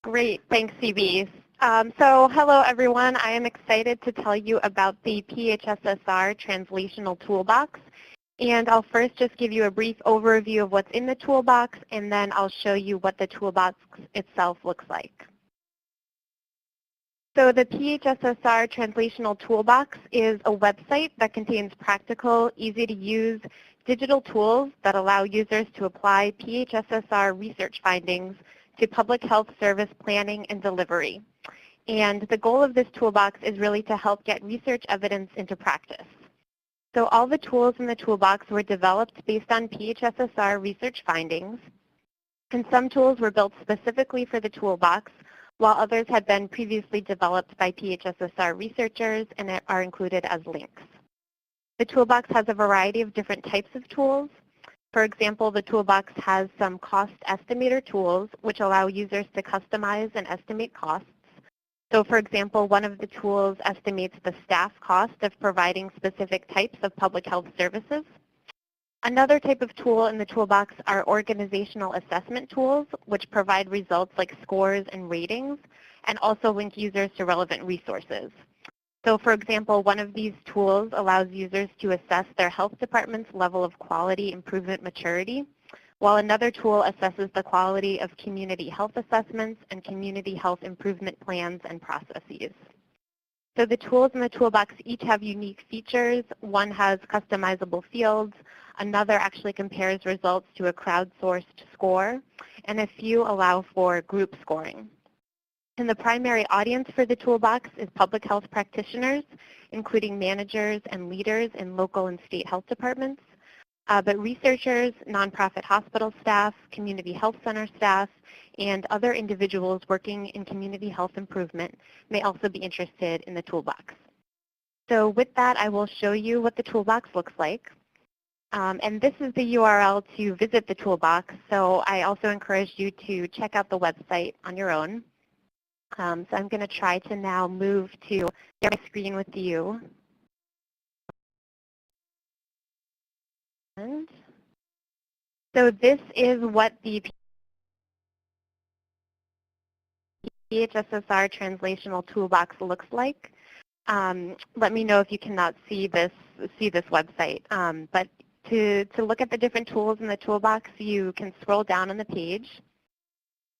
Great, thanks, CB. So hello, everyone. I am excited to tell you about the PHSSR Translational Toolbox. And I'll first just give you a brief overview of what's in the toolbox, and then I'll show you what the toolbox itself looks like. So the PHSSR Translational Toolbox is a website that contains practical, easy-to-use digital tools that allow users to apply PHSSR research findings to public health service planning and delivery. And the goal of this toolbox is really to help get research evidence into practice. So all the tools in the toolbox were developed based on PHSSR research findings, and some tools were built specifically for the toolbox, while others had been previously developed by PHSSR researchers and are included as links. The toolbox has a variety of different types of tools. For example, the toolbox has some cost estimator tools, which allow users to customize and estimate costs. So for example, one of the tools estimates the staff cost of providing specific types of public health services. Another type of tool in the toolbox are organizational assessment tools, which provide results like scores and ratings, and also link users to relevant resources. So for example, one of these tools allows users to assess their health department's level of quality improvement maturity, while another tool assesses the quality of community health assessments and community health improvement plans and processes. So the tools in the toolbox each have unique features. One has customizable fields, another actually compares results to a crowdsourced score, and a few allow for group scoring. And the primary audience for the toolbox is public health practitioners, including managers and leaders in local and state health departments. But researchers, nonprofit hospital staff, community health center staff, and other individuals working in community health improvement may also be interested in the toolbox. So with that, I will show you what the toolbox looks like. And this is the URL to visit the toolbox, so I also encourage you to check out the website on your own. So I'm going to try to now move to share my screen with you. And so this is what the PHSSR Translational Toolbox looks like. Let me know if you cannot see this website. But to look at the different tools in the toolbox, you can scroll down on the page.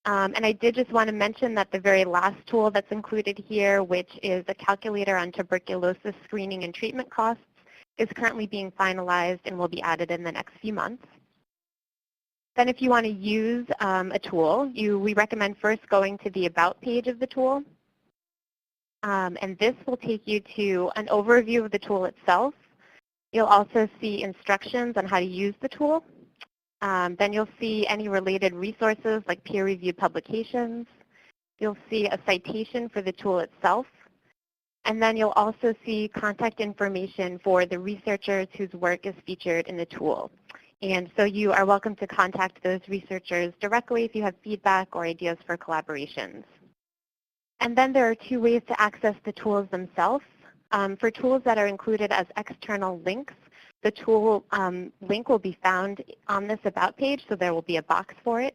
And I did just want to mention that the very last tool that's included here, which is a calculator on tuberculosis screening and treatment costs, is currently being finalized and will be added in the next few months. Then if you want to use a tool, we recommend first going to the About page of the tool. And this will take you to an overview of the tool itself. You'll also see instructions on how to use the tool. Then you'll see any related resources like peer-reviewed publications. You'll see a citation for the tool itself. And then you'll also see contact information for the researchers whose work is featured in the tool. And so you are welcome to contact those researchers directly if you have feedback or ideas for collaborations. And then there are two ways to access the tools themselves. For tools that are included as external links, the tool link will be found on this About page, so there will be a box for it.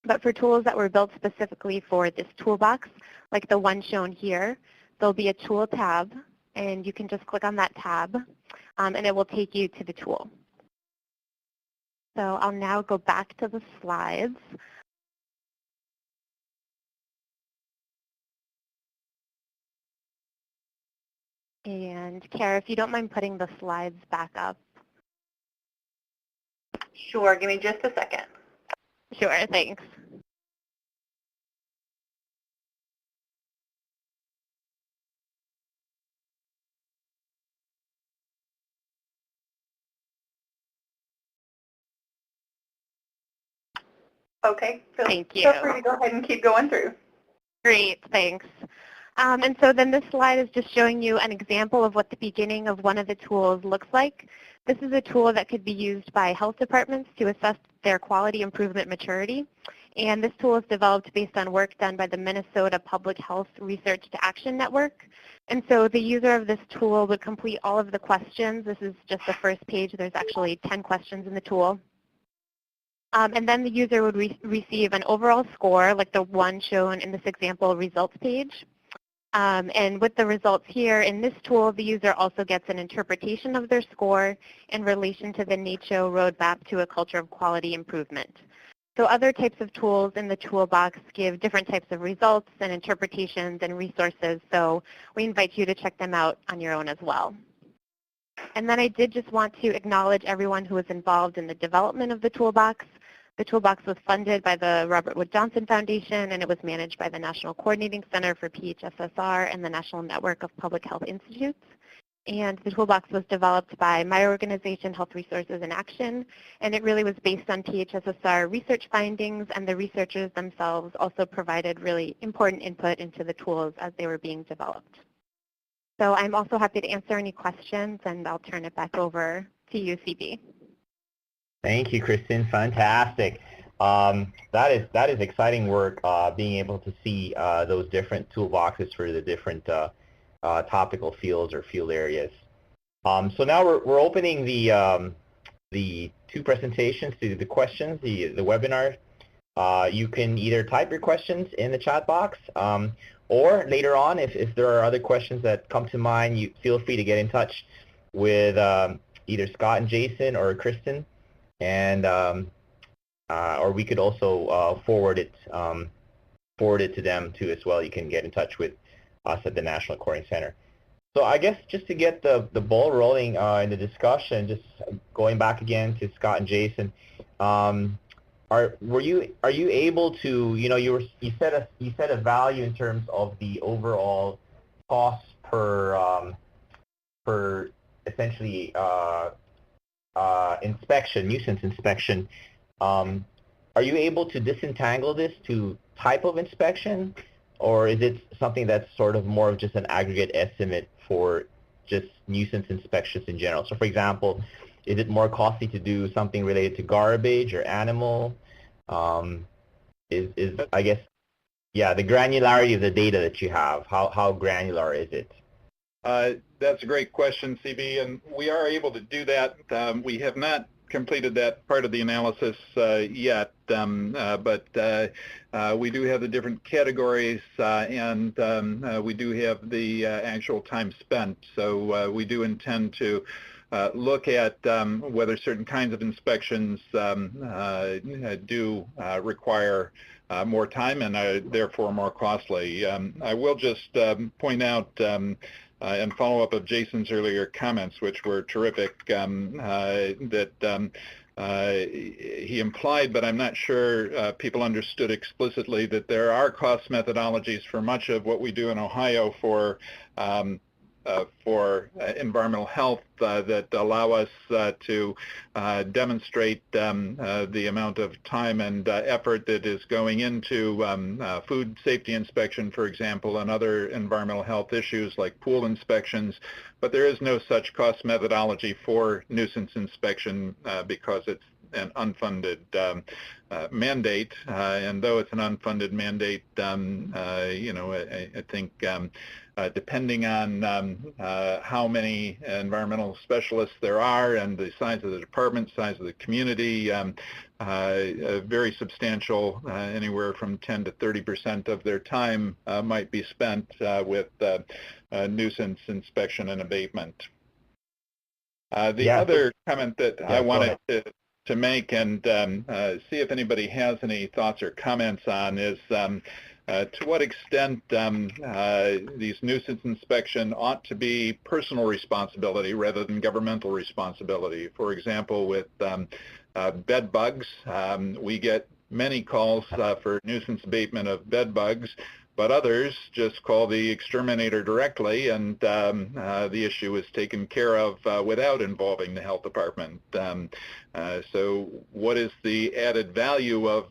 But for tools that were built specifically for this toolbox, like the one shown here, there'll be a tool tab, and you can just click on that tab, and it will take you to the tool. So I'll now go back to the slides. And Kara, if you don't mind putting the slides back up. Sure, give me just a second. Sure, thanks. Okay, Thank you. Feel free to go ahead and keep going through. Great, thanks. And so then this slide is just showing you an example of what the beginning of one of the tools looks like. This is a tool that could be used by health departments to assess their quality improvement maturity. And this tool is developed based on work done by the Minnesota Public Health Research to Action Network. And so the user of this tool would complete all of the questions. This is just the first page. There's actually 10 questions in the tool. And then the user would receive an overall score, like the one shown in this example results page. And with the results here in this tool, the user also gets an interpretation of their score in relation to the NACCHO roadmap to a culture of quality improvement. So other types of tools in the toolbox give different types of results and interpretations and resources, so we invite you to check them out on your own as well. And then I did just want to acknowledge everyone who was involved in the development of the toolbox. The toolbox was funded by the Robert Wood Johnson Foundation, and it was managed by the National Coordinating Center for PHSSR and the National Network of Public Health Institutes. And the toolbox was developed by my organization, Health Resources in Action, and it really was based on PHSSR research findings, and the researchers themselves also provided really important input into the tools as they were being developed. So I'm also happy to answer any questions, and I'll turn it back over to you, CB. Thank you, Kristen. Fantastic. That is exciting work, being able to see those different toolboxes for the different topical fields or field areas. So now we're opening the two presentations to the questions, the webinar. You can either type your questions in the chat box, or later on, if there are other questions that come to mind, you feel free to get in touch with either Scott and Jason or Kristen, and or we could also forward it to them too as well. You can get in touch with us at the National Coordinating Center. So I guess just to get the ball rolling in the discussion, just going back again to Scott and Jason, are you able to, you set a value in terms of the overall cost per essentially inspection, nuisance inspection. Are you able to disentangle this to type of inspection, or is it something that's sort of more of just an aggregate estimate for just nuisance inspections in general? So for example, is it more costly to do something related to garbage or animal? Is I guess, yeah, the granularity of the data that you have, how granular is it? That's a great question, CB, and we are able to do that. We have not completed that part of the analysis yet, but we do have the different categories, and we do have the actual time spent. So we do intend to look at whether certain kinds of inspections do require more time and are therefore more costly. I will just point out and follow up of Jason's earlier comments, which were terrific, that he implied, but I'm not sure people understood explicitly, that there are cost methodologies for much of what we do in Ohio for environmental health that allow us to demonstrate the amount of time and effort that is going into food safety inspection, for example, and other environmental health issues like pool inspections. But there is no such cost methodology for nuisance inspection because it's an unfunded mandate, and though it's an unfunded mandate, I think depending on how many environmental specialists there are and the size of the department, size of the community, very substantial, anywhere from 10 to 30% of their time might be spent with nuisance inspection and abatement. The other comment that I wanted to make and see if anybody has any thoughts or comments on is to what extent these nuisance inspection ought to be personal responsibility rather than governmental responsibility. For example, with bed bugs, we get many calls for nuisance abatement of bed bugs, but others just call the exterminator directly, and the issue is taken care of without involving the health department. So what is the added value of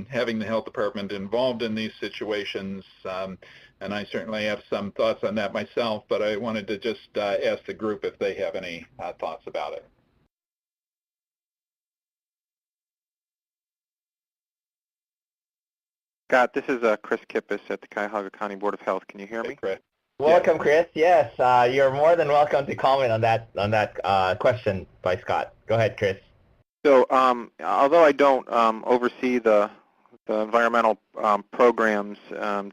having the health department involved in these situations? And I certainly have some thoughts on that myself, but I wanted to just ask the group if they have any thoughts about it. Scott, this is Chris Kippis at the Cuyahoga County Board of Health. Can you hear me? Chris. Welcome, Chris. Yes, you're more than welcome to comment on that question by Scott. Go ahead, Chris. So although I don't oversee the environmental programs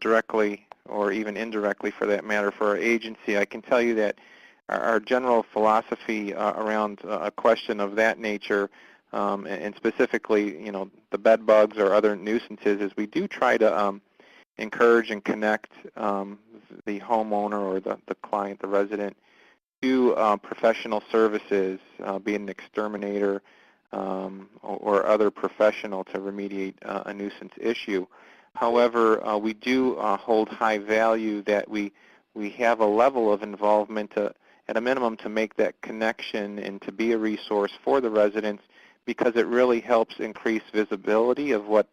directly or even indirectly for that matter for our agency, I can tell you that our general philosophy around a question of that nature, and specifically, you know, the bed bugs or other nuisances, is we do try to encourage and connect the homeowner or the client, the resident, to professional services, be it an exterminator or other professional to remediate a nuisance issue. However, we do hold high value that we have a level of involvement at a minimum to make that connection and to be a resource for the residents, because it really helps increase visibility of what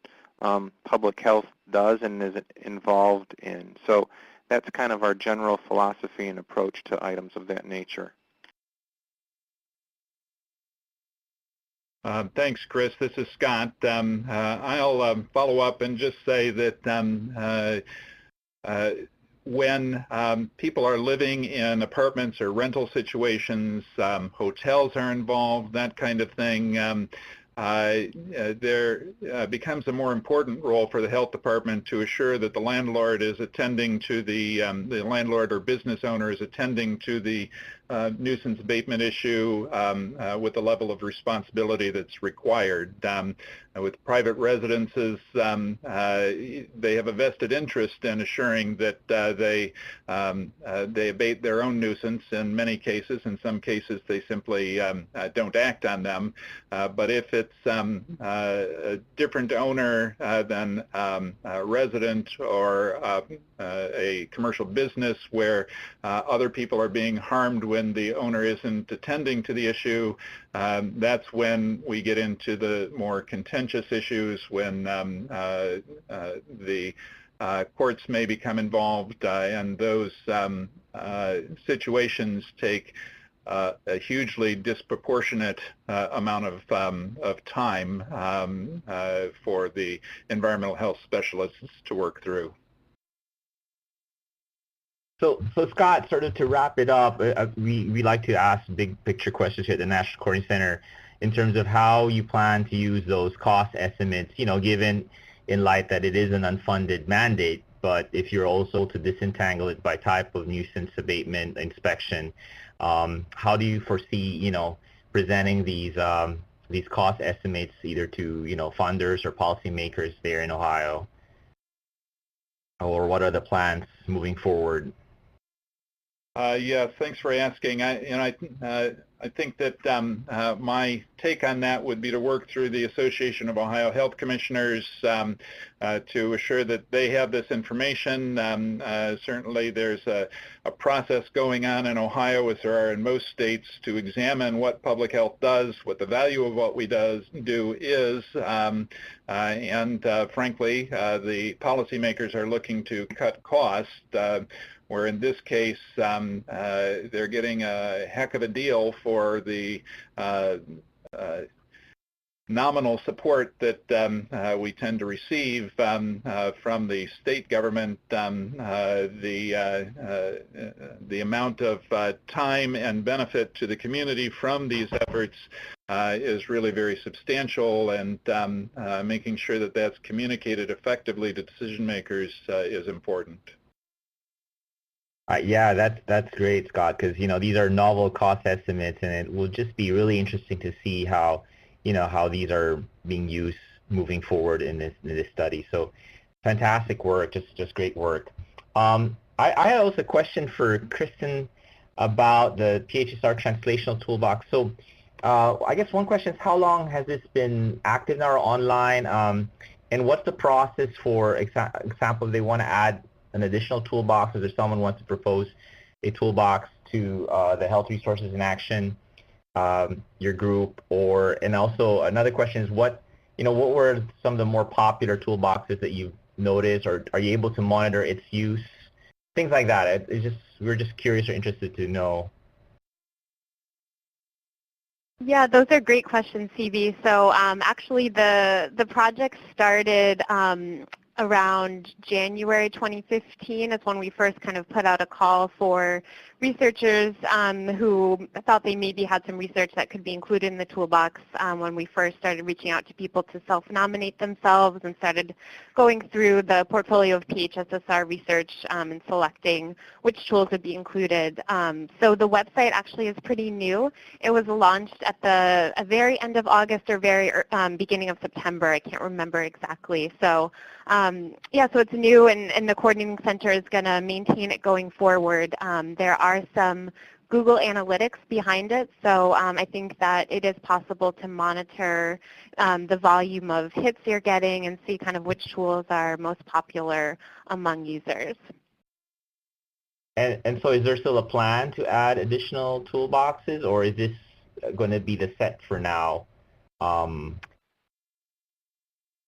public health does and is involved in. So that's kind of our general philosophy and approach to items of that nature. Thanks, Chris. This is Scott. I'll follow up and just say that when people are living in apartments or rental situations, hotels are involved, that kind of thing, there becomes a more important role for the health department to assure that the landlord is attending to the landlord or business owner is attending to the nuisance abatement issue with the level of responsibility that's required. With private residences, they have a vested interest in assuring that they abate their own nuisance in many cases. In some cases, they simply don't act on them. But if it's a different owner than a resident or a commercial business where other people are being harmed when the owner isn't attending to the issue, that's when we get into the more contentious issues, when the courts may become involved, and those situations take a hugely disproportionate amount of time for the environmental health specialists to work through. So Scott, sort of to wrap it up, we like to ask big picture questions here at the National Recording Center in terms of how you plan to use those cost estimates, you know, given in light that it is an unfunded mandate, but if you're also to disentangle it by type of nuisance abatement inspection, how do you foresee, you know, presenting these cost estimates either to, you know, funders or policymakers there in Ohio? Or what are the plans moving forward? Yeah, thanks for asking. I think that my take on that would be to work through the Association of Ohio Health Commissioners to assure that they have this information. Certainly there's a process going on in Ohio, as there are in most states, to examine what public health does, what the value of what we do is, and frankly, the policymakers are looking to cut costs, where in this case they're getting a heck of a deal for the nominal support that we tend to receive from the state government. The amount of time and benefit to the community from these efforts is really very substantial, and making sure that that's communicated effectively to decision makers is important. Yeah, that's great, Scott, because, you know, these are novel cost estimates, and it will just be really interesting to see how, you know, how these are being used moving forward in this study. So fantastic work, just great work. I had also a question for Kristen about the PHSSR Translational Toolbox. So I guess one question is, how long has this been active now or online, and what's the process for example if they want to add an additional toolbox, or if someone wants to propose a toolbox to the Health Resources in Action, your group, and also another question is, what were some of the more popular toolboxes that you've noticed, or are you able to monitor its use, things like that? We're just curious or interested to know. Yeah, those are great questions, CB. So actually the project started around January 2015 is when we first kind of put out a call for researchers who thought they maybe had some research that could be included in the toolbox when we first started reaching out to people to self-nominate themselves and started going through the portfolio of PHSSR research and selecting which tools would be included. So the website actually is pretty new. It was launched at the very end of August or very beginning of September. I can't remember exactly. So yeah, so it's new, and the Coordinating Center is going to maintain it going forward. There are some Google Analytics behind it, so I think that it is possible to monitor the volume of hits you're getting and see kind of which tools are most popular among users. And so is there still a plan to add additional toolboxes, or is this going to be the set for now?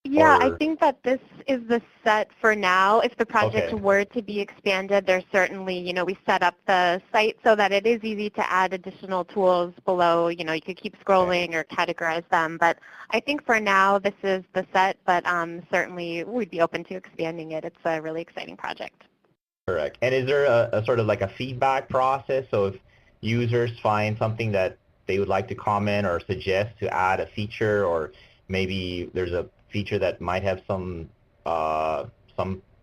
Yeah, I think that this is the set for now. If the project were to be expanded, there's certainly, we set up the site so that it is easy to add additional tools below. You could keep scrolling or categorize them. But I think for now, this is the set, but certainly we'd be open to expanding it. It's a really exciting project. Correct. And is there a sort of like a feedback process? So if users find something that they would like to comment or suggest to add a feature, or maybe there's a feature that might have some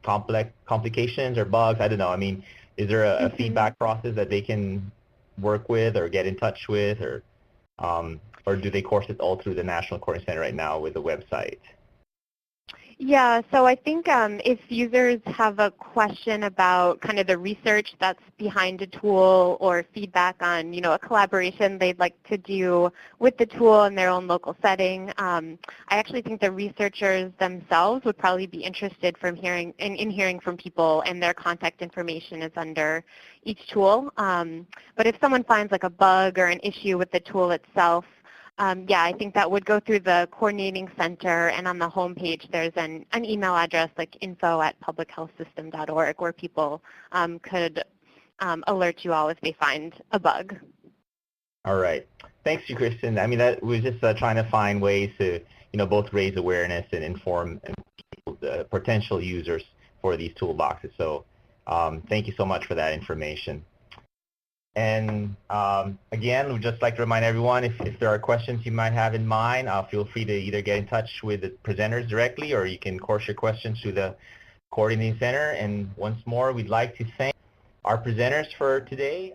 complications or bugs, I don't know. I mean, is there a feedback process that they can work with or get in touch with, or do they course it all through the National Coordinating Center right now with the website? Yeah, so I think if users have a question about kind of the research that's behind a tool or feedback on, a collaboration they'd like to do with the tool in their own local setting, I actually think the researchers themselves would probably be interested in hearing from people, and their contact information is under each tool. But if someone finds like a bug or an issue with the tool itself, yeah, I think that would go through the Coordinating Center, and on the homepage there's an email address like info@publichealthsystem.org where people could alert you all if they find a bug. All right. Thanks to Kristen. I mean, that we're just trying to find ways to, both raise awareness and inform the potential users for these toolboxes. So thank you so much for that information. And again, we'd just like to remind everyone, if there are questions you might have in mind, feel free to either get in touch with the presenters directly, or you can course your questions to the Coordinating Center. And once more, we'd like to thank our presenters for today.